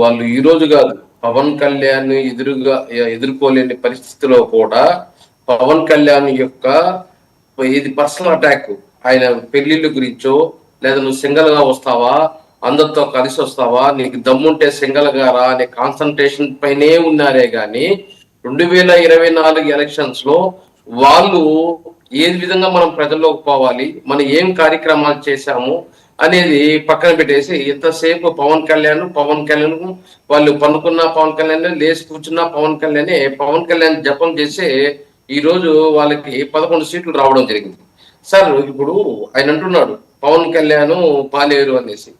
వాళ్ళు ఈ రోజు కాదు, పవన్ కళ్యాణ్ ఎదుర్కోలేని పరిస్థితిలో కూడా పవన్ కళ్యాణ్ యొక్క ఇది పర్సనల్ అటాక్, ఆయన పెళ్లిళ్ళ గురించో, లేదా నువ్వు సింగల్ గా వస్తావా, అందరితో కలిసి వస్తావా, నీకు దమ్ముంటే సింగల్ గా రా అనే కాన్సన్ట్రేషన్ పైనే ఉన్నారే గాని 2024 ఎలక్షన్స్ లో వాళ్ళు ఏ విధంగా మనం ప్రజల్లోకి పోవాలి, మనం ఏం కార్యక్రమాలు చేశాము అనేది పక్కన పెట్టేసి ఎంతసేపు పవన్ కళ్యాణ్ వాళ్ళు పనుకున్న పవన్ కళ్యాణ్, లేచి కూర్చున్న పవన్ కళ్యాణ్ జపం చేసి ఈ రోజు వాళ్ళకి 11 సీట్లు రావడం జరిగింది. సార్ ఇప్పుడు ఆయన అంటున్నాడు పవన్ కళ్యాణ్ పాలేరు అనేసి.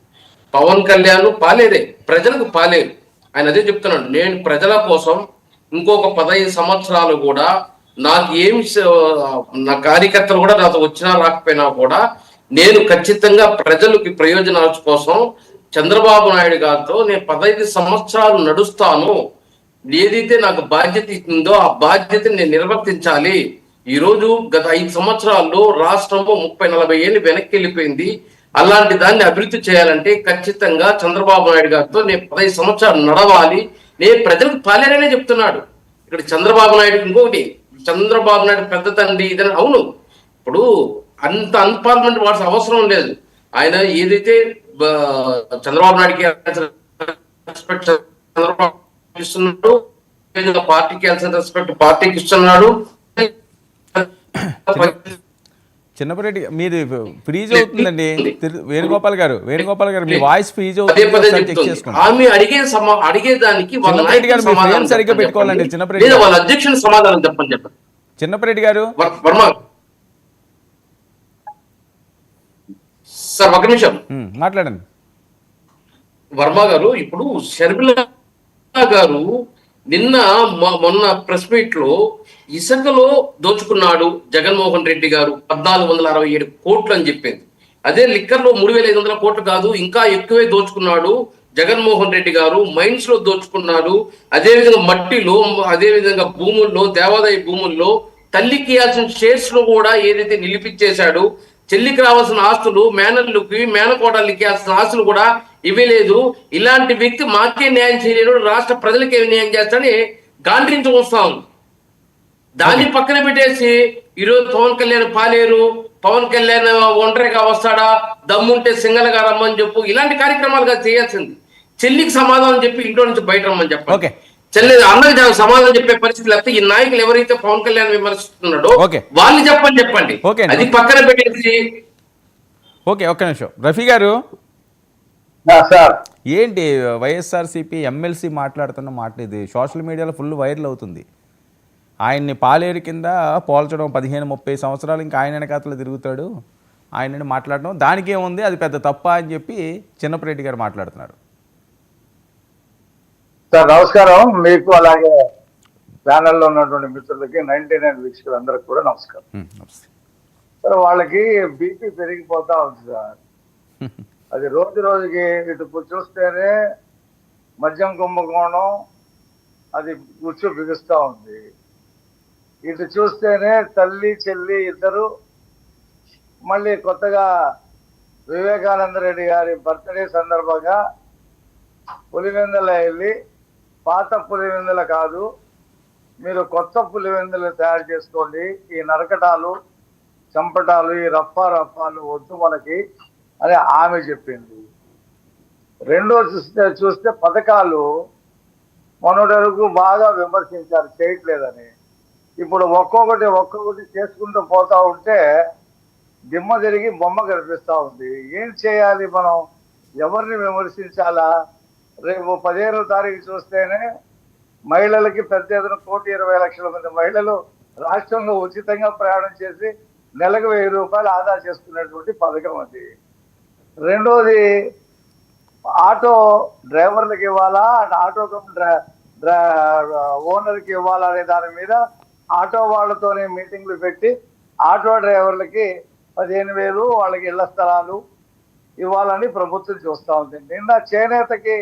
పవన్ కళ్యాణ్ పాలేరే, ప్రజలకు పాలేరు. ఆయన అదే చెప్తున్నాడు, నేను ప్రజల కోసం ఇంకొక 15 సంవత్సరాలు కూడా నాకు ఏమి నా కార్యకర్తలు కూడా నాతో వచ్చినా రాకపోయినా కూడా నేను ఖచ్చితంగా ప్రజలకి ప్రయోజనాల కోసం చంద్రబాబు నాయుడు గారితో నేను 15 సంవత్సరాలు నడుస్తాను. ఏదైతే నాకు బాధ్యత ఇస్తుందో ఆ బాధ్యతని నేను నిర్వర్తించాలి. ఈ రోజు గత 5 సంవత్సరాల్లో రాష్ట్రంలో 30-40 ఏళ్ళు వెనక్కి వెళ్ళిపోయింది. అలాంటి దాన్ని అభివృద్ధి చేయాలంటే ఖచ్చితంగా చంద్రబాబు నాయుడు గారితో నేను 15 సంవత్సరాలు నడవాలి, నేను ప్రజలకు పాలేరనే చెప్తున్నాడు. ఇక్కడ చంద్రబాబు నాయుడు ఇంకొకటి, చంద్రబాబు నాయుడు పెద్ద తండ్రి ఇదని. అవును, ఇప్పుడు అంత అన్పార్లమెంట్ వాడ్స్ అవసరం లేదు. ఆయన ఏదైతే చంద్రబాబు నాయుడికి రెస్పెక్ట్ చంద్రబాబు ఇస్తున్నాడు, పార్టీకి వెళ్ళాల్సిన రెస్పెక్ట్ పార్టీకి ఇస్తున్నాడు. చిన్నపరెడ్డి మీరు ఫ్రీజ్ అవుతుందండి. వేణుగోపాల్ గారు మీ వాయిస్ ఫ్రీజ్ అవుతుంది. ఆమె అడిగేదానికి చిన్నపరెడ్డి గారు మీ ఫ్రేమ్ సరిగ్గా పెట్టుకోవాలండి. చిన్నపరెడ్డి వాళ్ళ అధ్యక్షుని సమాధానం చెప్పండి. చిన్నపరెడ్డి గారు వర్మ సార్, ఒక నిమిషం మాట్లాడండి. వర్మ గారు, ఇప్పుడు షర్మిల గారు మొన్న ప్రెస్ మీట్ లో ఇసుకలో దోచుకున్నాడు జగన్మోహన్ రెడ్డి గారు 1467 కోట్లు అని చెప్పింది. అదే లిక్కర్ లో 3500 కోట్లు కాదు, ఇంకా ఎక్కువే దోచుకున్నాడు జగన్మోహన్ రెడ్డి గారు. మైన్స్ లో దోచుకున్నాడు, అదేవిధంగా మట్టిలో, అదేవిధంగా భూముల్లో, దేవాదాయ భూముల్లో తల్లికి ఇవ్వాల్సిన షేర్స్ లో కూడా ఏదైతే నిలిపిచ్చేశాడు, చెల్లికి రావాల్సిన ఆస్తులు మేనల్లుకి, మేనకోడళ్ళకి ఇవ్వాల్సిన ఆస్తులు కూడా ఇవ్వలేదు. ఇలాంటి వ్యక్తి మాకే న్యాయం చేయలేడు, రాష్ట్ర ప్రజలకి ఏమి న్యాయం చేస్తాడని గాండ్రించి వస్తాం. దాన్ని పక్కన పెట్టేసి ఈరోజు పవన్ కళ్యాణ్ పాలేరు, పవన్ కళ్యాణ్ ఒంటరిగా వస్తాడా, దమ్ముంటే సింగల్ గా రమ్మని చెప్పు, ఇలాంటి కార్యక్రమాలుగా చేయాల్సింది. చెల్లికి సమాధానం చెప్పి ఇంట్లో నుంచి బయట రమ్మని చెప్పండి. చెల్లి అన్నకి సమాధానం చెప్పే పరిస్థితి లేకపోతే ఈ నాయకులు ఎవరైతే పవన్ కళ్యాణ్ విమర్శిస్తున్నాడో వాళ్ళు చెప్పండి. అది పక్కన పెట్టేసి ఒక్క నిమిషం. రఫీ గారు, ఏంటి వైఎస్ఆర్సీపీ ఎమ్మెల్సీ మాట్లాడుతున్న మాట ఇది సోషల్ మీడియాలో ఫుల్ వైరల్ అవుతుంది. ఆయన్ని పాలేరు కింద పోల్చడం, 15-30 సంవత్సరాలు ఇంకా ఆయన వెనకాతలు తిరుగుతాడు, ఆయనని మాట్లాడడం దానికి ఏముంది, అది పెద్ద తప్ప అని చెప్పి చిన్నపరెడ్డి గారు మాట్లాడుతున్నారు. సార్ నమస్కారం. మీకు అలాగే ప్యానల్లో ఉన్నటువంటి మిత్రులకి 99 వీక్షకులందరికీ కూడా నమస్కారం. సార్, వాళ్ళకి బీపీ పెరిగిపోతా ఉంది సార్. అది రోజు రోజుకి ఇటు చూస్తేనే మద్యం కుంభకోణం అది కూర్చో బిగుస్తూ ఉంది. ఇటు చూస్తేనే తల్లి చెల్లి ఇద్దరు మళ్ళీ కొత్తగా వివేకానంద రెడ్డి గారి బర్త్డే సందర్భంగా పులివెందుల వెళ్ళి, పాత పులివెందుల కాదు, మీరు కొత్త పులివెందులు తయారు చేసుకోండి, ఈ నరకటాలు చంపటాలు ఈ రఫాలు వద్దు మనకి అని ఆమె చెప్పింది. రెండో చూస్తే పథకాలు మొన్నటి వరకు బాగా విమర్శించారు చేయట్లేదని. ఇప్పుడు ఒక్కొక్కటి చేసుకుంటూ పోతా ఉంటే దిమ్మ తిరిగి బొమ్మ కనిపిస్తూ ఉంది. ఏం చేయాలి మనం, ఎవరిని విమర్శించాలా? రేపు 15వ తారీఖు చూస్తేనే మహిళలకి పెద్ద ఎదురు 1,20,00,000 మంది మహిళలు రాష్ట్రంలో ఉచితంగా ప్రయాణం చేసి నెలకు 1000 రూపాయలు ఆదా చేసుకునేటువంటి పథకం అది. రెండోది ఆటో డ్రైవర్లకు ఇవ్వాలా, ఆటో ఓనర్కి ఇవ్వాలా అనే దాని మీద ఆటో వాళ్ళతోనే మీటింగ్లు పెట్టి ఆటో డ్రైవర్లకి 15,000 వాళ్ళకి ఇళ్ల స్థలాలు ఇవ్వాలని ప్రభుత్వం చూస్తూ ఉంది. నిన్న చేనేతకి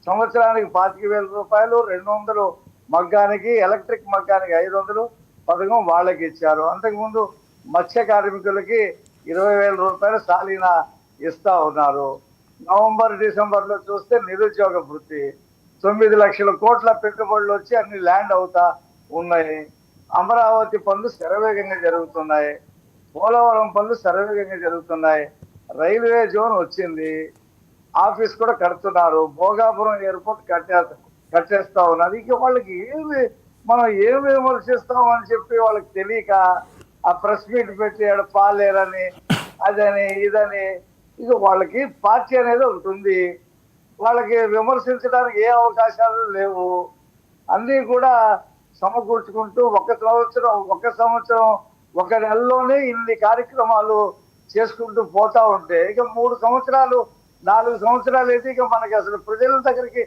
సంవత్సరానికి 25,000 రూపాయలు, 200 మగ్గానికి, ఎలక్ట్రిక్ మగ్గానికి 500 పథకం వాళ్ళకి ఇచ్చారు. అంతకుముందు మత్స్య కార్మికులకి 20,000 రూపాయలు సాలీనా ఇస్తా ఉన్నారు. నవంబర్ డిసెంబర్లో చూస్తే నిరుద్యోగ వృత్తి 9 లక్షల కోట్ల పెట్టుబడులు వచ్చి అన్ని ల్యాండ్ అవుతా ఉన్నాయి. అమరావతి పనులు శరవేగంగా జరుగుతున్నాయి. పోలవరం పనులు శరవేగంగా జరుగుతున్నాయి. రైల్వే జోన్ వచ్చింది, ఆఫీస్ కూడా కడుతున్నారు. భోగాపురం ఎయిర్పోర్ట్ కట్టేస్తా ఉన్నారు. ఇక వాళ్ళకి మనం ఏమి విమర్శిస్తాం అని చెప్పి వాళ్ళకి తెలియక ఆ ప్రెస్ మీట్ పెట్టి ఆడ పాలేరని అదని ఇదని, ఇక వాళ్ళకి పార్టీ అనేది ఒకటి ఉంది. వాళ్ళకి విమర్శించడానికి ఏ అవకాశాలు లేవు. అన్నీ కూడా సమకూర్చుకుంటూ ఒక సంవత్సరం ఒక నెలలోనే ఇన్ని కార్యక్రమాలు చేసుకుంటూ పోతా ఉంటే ఇక 3 సంవత్సరాలు 4 సంవత్సరాలు అయితే ఇక మనకి అసలు ప్రజల దగ్గరికి